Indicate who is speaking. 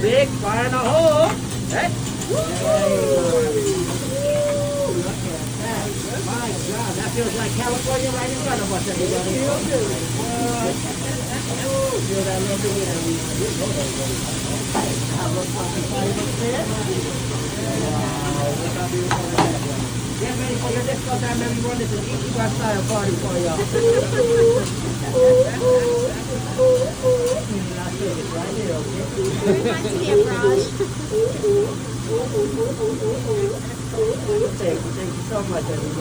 Speaker 1: Big fire in the hole. Hey. My God, that feels like California right in front of us, everybody. Feel that little bit of get ready for your disco time, everyone. This is Ichiban style party for y'all. Right here, okay?
Speaker 2: Very nice to hear, Raj.
Speaker 1: Thank you so much, everyone.